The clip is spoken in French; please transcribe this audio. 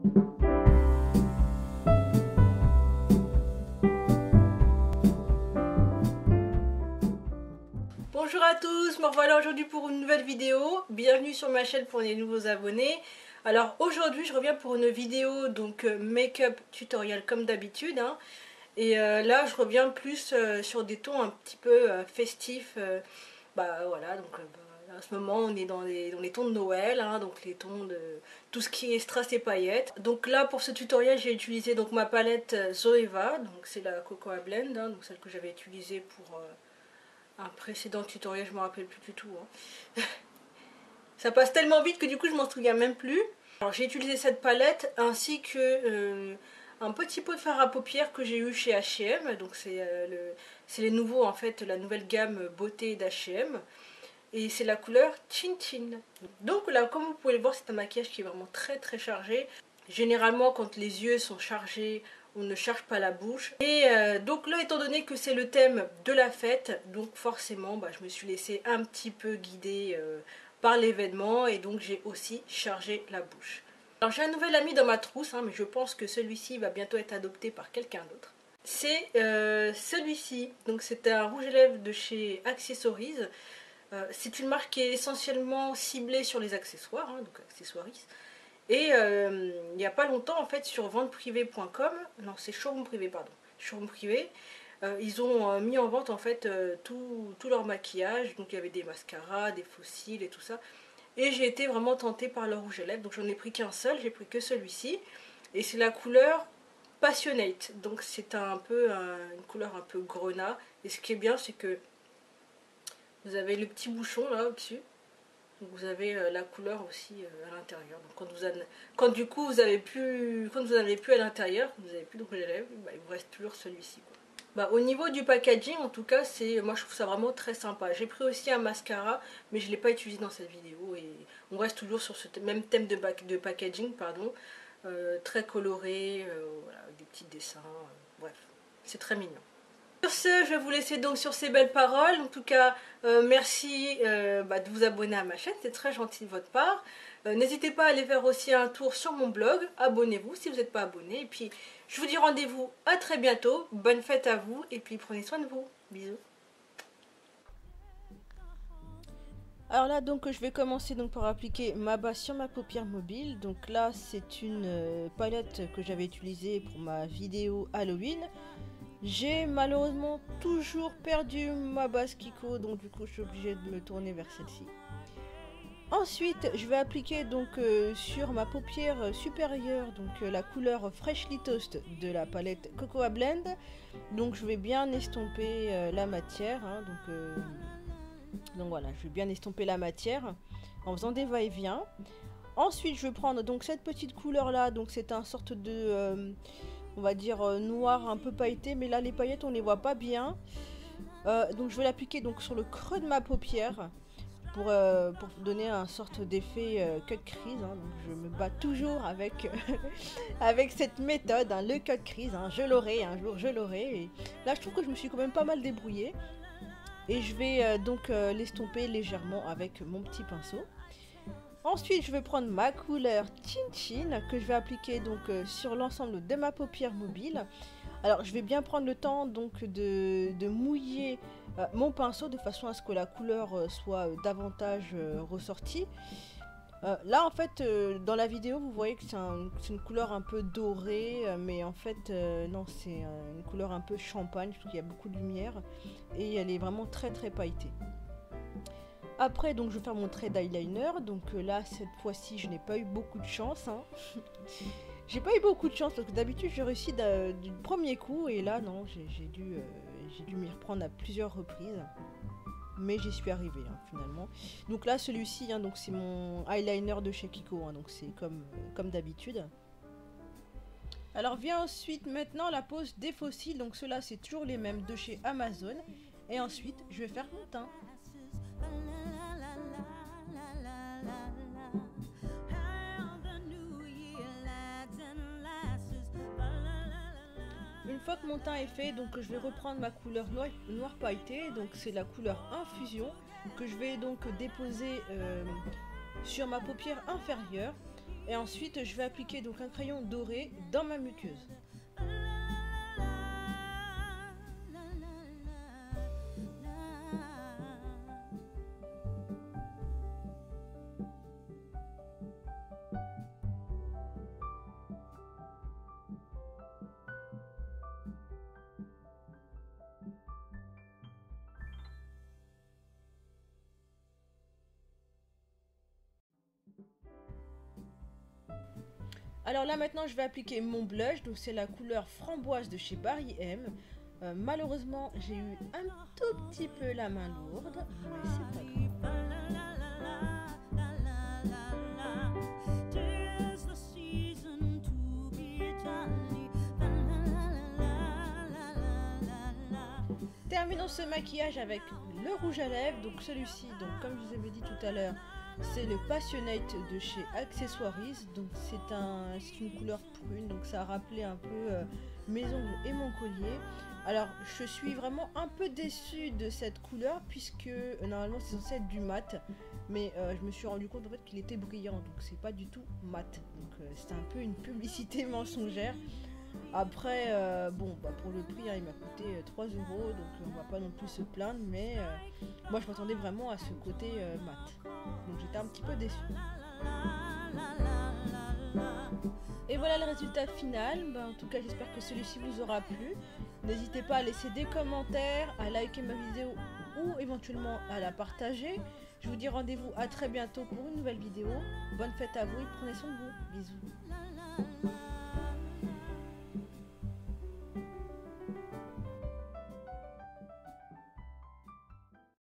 Bonjour à tous, me revoilà aujourd'hui pour une nouvelle vidéo. Bienvenue sur ma chaîne pour les nouveaux abonnés. Alors aujourd'hui je reviens pour une vidéo donc make-up tutoriel comme d'habitude. Et là je reviens plus sur des tons un petit peu festifs. Voilà, donc en ce moment on est dans les tons de Noël, donc les tons de tout ce qui est strass et paillettes. Donc là pour ce tutoriel j'ai utilisé donc ma palette Zoeva, donc c'est la Cocoa Blend, donc celle que j'avais utilisée pour un précédent tutoriel, je me rappelle plus du tout. Ça passe tellement vite que du coup je m'en souviens même plus. Alors j'ai utilisé cette palette ainsi que un petit pot de fard à paupières que j'ai eu chez H&M. Donc c'est les nouveaux en fait, la nouvelle gamme beauté d'H&M. Et c'est la couleur Chin Chin. Donc là comme vous pouvez le voir, c'est un maquillage qui est vraiment très très chargé. Généralement quand les yeux sont chargés, on ne charge pas la bouche. Et donc là étant donné que c'est le thème de la fête, donc forcément je me suis laissée un petit peu guider par l'événement. Et donc j'ai aussi chargé la bouche. Alors j'ai un nouvel ami dans ma trousse, mais je pense que celui-ci va bientôt être adopté par quelqu'un d'autre. C'est celui-ci, donc c'est un rouge à lèvres de chez Accessories. C'est une marque qui est essentiellement ciblée sur les accessoires, donc accessoiristes. Et il n'y a pas longtemps en fait sur venteprivée.com, non c'est showroom privé pardon, showroom privé, ils ont mis en vente en fait tout leur maquillage. Donc il y avait des mascaras, des faux cils et tout ça. Et j'ai été vraiment tentée par leur rouge à lèvres, donc j'en ai pris qu'un seul, j'ai pris que celui-ci. Et c'est la couleur Passionate, donc c'est un peu une couleur un peu grenat. Et ce qui est bien c'est que vous avez le petit bouchon là au-dessus. Vous avez la couleur aussi à l'intérieur. Donc quand du coup vous n'avez plus à l'intérieur, vous n'avez plus de rouge à lèvres, il vous reste toujours celui-ci. Au niveau du packaging, en tout cas, moi je trouve ça vraiment très sympa. J'ai pris aussi un mascara, mais je ne l'ai pas utilisé dans cette vidéo. Et on reste toujours sur ce même thème de packaging, pardon, très coloré, voilà, avec des petits dessins. Bref, c'est très mignon. Sur ce, je vais vous laisser donc sur ces belles paroles. En tout cas, merci de vous abonner à ma chaîne, c'est très gentil de votre part. N'hésitez pas à aller faire aussi un tour sur mon blog, abonnez-vous si vous n'êtes pas abonné. Et puis, je vous dis rendez-vous à très bientôt. Bonne fête à vous et puis prenez soin de vous. Bisous. Alors là, donc je vais commencer donc par appliquer ma base sur ma paupière mobile. Donc là, c'est une palette que j'avais utilisée pour ma vidéo Halloween. J'ai malheureusement toujours perdu ma base Kiko, donc du coup je suis obligée de me tourner vers celle-ci. Ensuite je vais appliquer donc sur ma paupière supérieure donc la couleur Freshly Toast de la palette Cocoa Blend. Donc je vais bien estomper la matière, donc voilà, je vais bien estomper la matière en faisant des va-et-vient. Ensuite je vais prendre donc cette petite couleur là, donc c'est un sorte de on va dire noir un peu pailleté, mais là les paillettes on les voit pas bien. Donc je vais l'appliquer donc sur le creux de ma paupière pour donner un sorte d'effet cut crease. Donc je me bats toujours avec avec cette méthode, le cut crease. Je l'aurai un jour, je l'aurai. Et là je trouve que je me suis quand même pas mal débrouillée. Et je vais donc l'estomper légèrement avec mon petit pinceau. Ensuite, je vais prendre ma couleur Chin Chin que je vais appliquer donc sur l'ensemble de ma paupière mobile. Alors, je vais bien prendre le temps donc de mouiller mon pinceau de façon à ce que la couleur soit davantage ressortie. Là, en fait, dans la vidéo, vous voyez que c'est une couleur un peu dorée, mais en fait, non, c'est une couleur un peu champagne. Je trouve qu'il y a beaucoup de lumière et elle est vraiment très très pailletée. Après, donc je vais faire mon trait d'eyeliner. Donc là, cette fois-ci, je n'ai pas eu beaucoup de chance. J'ai pas eu beaucoup de chance parce que d'habitude, je réussis du premier coup. Et là, non, j'ai dû m'y reprendre à plusieurs reprises. Mais j'y suis arrivée finalement. Donc là, celui-ci, donc c'est mon eyeliner de chez Kiko. Donc c'est comme d'habitude. Alors vient ensuite maintenant la pose des faux cils. Donc ceux-là, c'est toujours les mêmes de chez Amazon. Et ensuite, je vais faire mon teint. Une fois que mon teint est fait, donc je vais reprendre ma couleur noir pailleté, donc c'est la couleur Infusion que je vais donc déposer sur ma paupière inférieure. Et ensuite, je vais appliquer donc un crayon doré dans ma muqueuse. Alors là maintenant je vais appliquer mon blush, donc c'est la couleur framboise de chez Barry M. Malheureusement j'ai eu un tout petit peu la main lourde, mais c'est pas grave. Terminons ce maquillage avec le rouge à lèvres, donc celui-ci, donc comme je vous avais dit tout à l'heure, c'est le Passionate de chez Accessories, donc c'est une couleur prune, donc ça a rappelé un peu mes ongles et mon collier. Alors je suis vraiment un peu déçue de cette couleur puisque normalement c'est censé être du mat, mais je me suis rendu compte en fait qu'il était brillant, donc c'est pas du tout mat, donc c'est un peu une publicité mensongère. Après, bon, bah pour le prix, hein, il m'a coûté 3 €, donc on va pas non plus se plaindre, mais moi je m'attendais vraiment à ce côté mat. Donc j'étais un petit peu déçue. Et voilà le résultat final. Bah, en tout cas, j'espère que celui-ci vous aura plu. N'hésitez pas à laisser des commentaires, à liker ma vidéo ou éventuellement à la partager. Je vous dis rendez-vous à très bientôt pour une nouvelle vidéo. Bonne fête à vous et prenez soin de vous. Bisous.